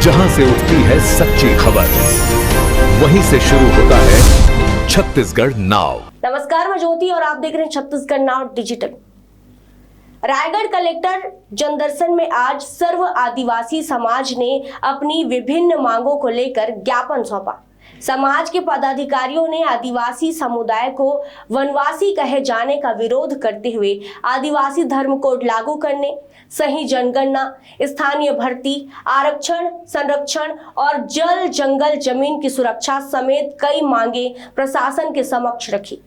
जहां से उठती है सच्ची खबर, वहीं से शुरू होता है छत्तीसगढ़ नाउ। नमस्कार, मैं ज्योति और आप देख रहे हैं Chhattisgarh now digital. Raigarh collector जनदर्शन में आज सर्व आदिवासी समाज ने अपनी विभिन्न मांगों को लेकर ज्ञापन सौंपा। समाज के पदाधिकारियों ने आदिवासी समुदाय को वनवासी कहे जाने का विरोध करते हुए आदिवासी धर्म कोड लागू करने, सही जनगणना, स्थानीय भर्ती, आरक्षण, संरक्षण और जल जंगल जमीन की सुरक्षा समेत कई मांगे प्रशासन के समक्ष रखी।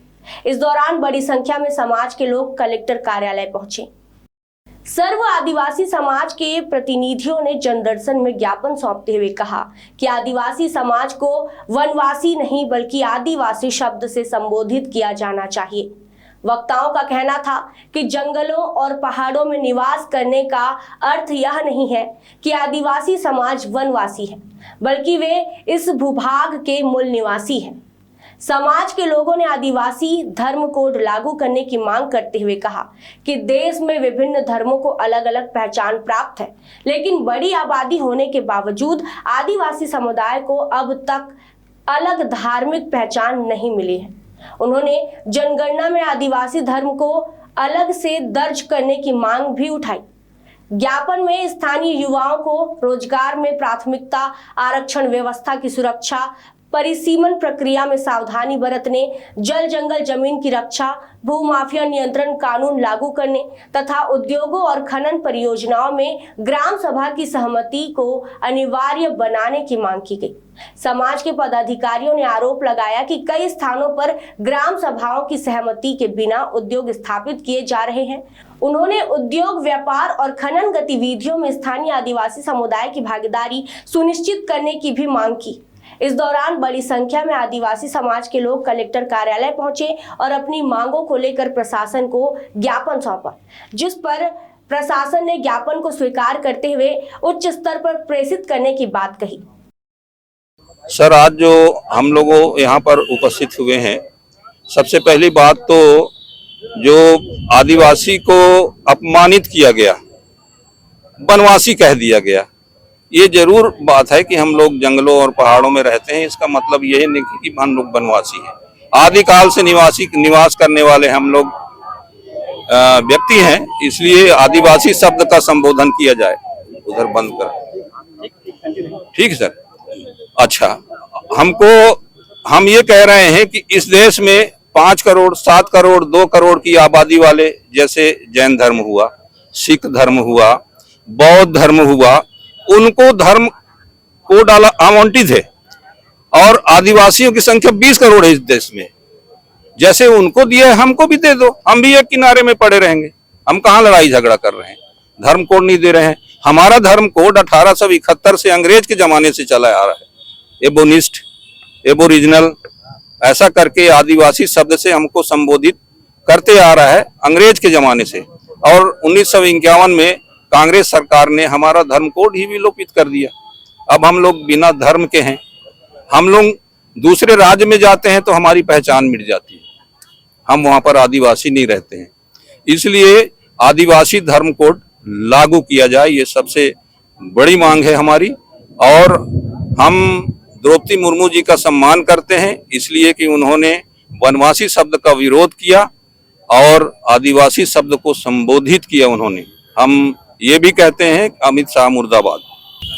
इस दौरान बड़ी संख्या में समाज के लोग कलेक्टर कार्यालय पहुंचे। सर्व आदिवासी समाज के प्रतिनिधियों ने जनदर्शन में ज्ञापन सौंपते हुए कहा कि आदिवासी समाज को वनवासी नहीं बल्कि आदिवासी शब्द से संबोधित किया जाना चाहिए। वक्ताओं का कहना था कि जंगलों और पहाड़ों में निवास करने का अर्थ यह नहीं है कि आदिवासी समाज वनवासी है, बल्कि वे इस भूभाग के मूल निवासी हैं। समाज के लोगों ने आदिवासी धर्म कोड लागू करने की मांग करते हुए कहा कि देश में विभिन्न धर्मों को अलग अलग पहचान प्राप्त है, लेकिन बड़ी आबादी होने के बावजूद आदिवासी समुदाय को अब तक अलग धार्मिक पहचान नहीं मिली है। उन्होंने जनगणना में आदिवासी धर्म को अलग से दर्ज करने की मांग भी उठाई। ज्ञापन में स्थानीय युवाओं को रोजगार में प्राथमिकता, आरक्षण व्यवस्था की सुरक्षा, परिसीमन प्रक्रिया में सावधानी बरतने, जल जंगल जमीन की रक्षा, भूमाफिया नियंत्रण कानून लागू करने तथा उद्योगों और खनन परियोजनाओं में ग्राम सभा की सहमति को अनिवार्य बनाने की मांग की गई। समाज के पदाधिकारियों ने आरोप लगाया कि कई स्थानों पर ग्राम सभाओं की सहमति के बिना उद्योग स्थापित किए जा रहे हैं। उन्होंने उद्योग, व्यापार और खनन गतिविधियों में स्थानीय आदिवासी समुदाय की भागीदारी सुनिश्चित करने की भी मांग की। इस दौरान बड़ी संख्या में आदिवासी समाज के लोग कलेक्टर कार्यालय पहुंचे और अपनी मांगों को लेकर प्रशासन को ज्ञापन सौंपा, जिस पर प्रशासन ने ज्ञापन को स्वीकार करते हुए उच्च स्तर पर प्रेषित करने की बात कही। सर, आज जो हम लोग यहाँ पर उपस्थित हुए हैं, सबसे पहली बात तो जो आदिवासी को अपमानित किया गया, वनवासी कह दिया गया, ये जरूर बात है कि हम लोग जंगलों और पहाड़ों में रहते हैं। इसका मतलब यह नहीं कि हम लोग वनवासी हैं। आदिकाल से निवास करने वाले हम लोग व्यक्ति हैं, इसलिए आदिवासी शब्द का संबोधन किया जाए। उधर बंद कर, ठीक सर। अच्छा, हम ये कह रहे हैं कि इस देश में 5 करोड़, 7 करोड़, 2 करोड़ की आबादी वाले, जैसे जैन धर्म हुआ, सिख धर्म हुआ, बौद्ध धर्म हुआ, उनको धर्म कोड आवंटित है और आदिवासियों की संख्या 20 करोड़ है इस देश में। जैसे उनको दिया है हमको भी दे दो, हम भी एक किनारे में पड़े रहेंगे। हम कहाँ लड़ाई झगड़ा कर रहे हैं? धर्म कोड नहीं दे रहे हैं। हमारा धर्म कोड 1871 से अंग्रेज के जमाने से चला आ रहा है। एबोनिस्ट, एबोरिजिनल, ऐसा करके आदिवासी शब्द से हमको संबोधित करते आ रहा है अंग्रेज के जमाने से। और 1951 में कांग्रेस सरकार ने हमारा धर्म कोड ही विलोपित कर दिया। अब हम लोग बिना धर्म के हैं। हम लोग दूसरे राज्य में जाते हैं तो हमारी पहचान मिट जाती है, हम वहां पर आदिवासी नहीं रहते हैं। इसलिए आदिवासी धर्म कोड लागू किया जाए, ये सबसे बड़ी मांग है हमारी। और हम द्रौपदी मुर्मू जी का सम्मान करते हैं, इसलिए कि उन्होंने वनवासी शब्द का विरोध किया और आदिवासी शब्द को संबोधित किया उन्होंने। हम ये भी कहते हैं अमित शाह मुर्दाबाद।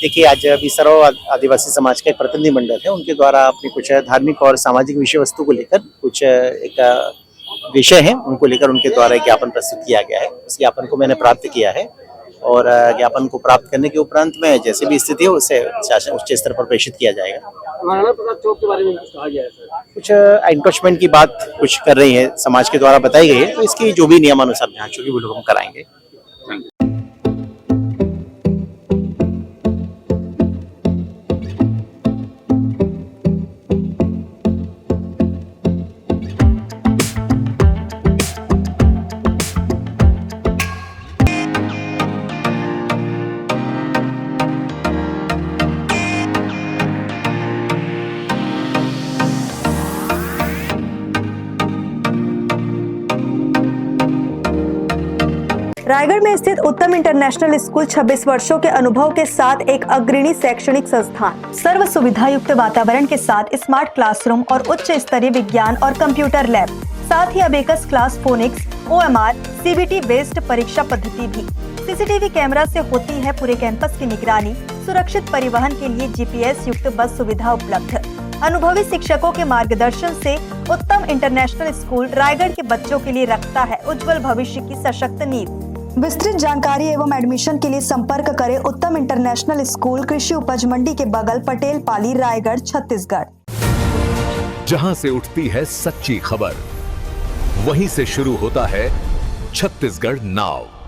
देखिए, आज अभी सर्व आदिवासी समाज का एक प्रतिनिधि मंडल है, उनके द्वारा अपनी कुछ धार्मिक और सामाजिक विषय वस्तु को लेकर कुछ एक विषय है, उनको लेकर उनके द्वारा एक ज्ञापन प्रस्तुत किया गया है। उस ज्ञापन को मैंने प्राप्त किया है और ज्ञापन को प्राप्त करने के उपरांत में जैसे भी स्थिति है उसे शासन उच्च स्तर पर प्रेषित किया जाएगा। महाराणा प्रताप चौक के बारे में कहा गया है सर, कुछ एनक्रोचमेंट की बात कुछ कर रही है, समाज के द्वारा बताई गई है, तो इसकी जो भी नियमानुसार जांच होगी वो लोग हम कराएंगे। रायगढ़ में स्थित उत्तम इंटरनेशनल स्कूल 26 वर्षों के अनुभव के साथ एक अग्रणी शैक्षणिक संस्थान। सर्व सुविधा युक्त वातावरण के साथ स्मार्ट क्लासरूम और उच्च स्तरीय विज्ञान और कंप्यूटर लैब, साथ ही abacus class, phonics, OMR, CBT based परीक्षा पद्धति भी। CCTV कैमरा से होती है पूरे कैंपस की निगरानी। सुरक्षित परिवहन के लिए GPS युक्त बस सुविधा उपलब्ध। अनुभवी शिक्षकों के मार्गदर्शन से उत्तम इंटरनेशनल स्कूल रायगढ़ के बच्चों के लिए रखता है उज्जवल भविष्य की सशक्त नींव। विस्तृत जानकारी एवं एडमिशन के लिए संपर्क करें उत्तम इंटरनेशनल स्कूल, कृषि उपज मंडी के बगल, पटेल पाली, रायगढ़, छत्तीसगढ़। जहां से उठती है सच्ची खबर, वहीं से शुरू होता है छत्तीसगढ़ नाव।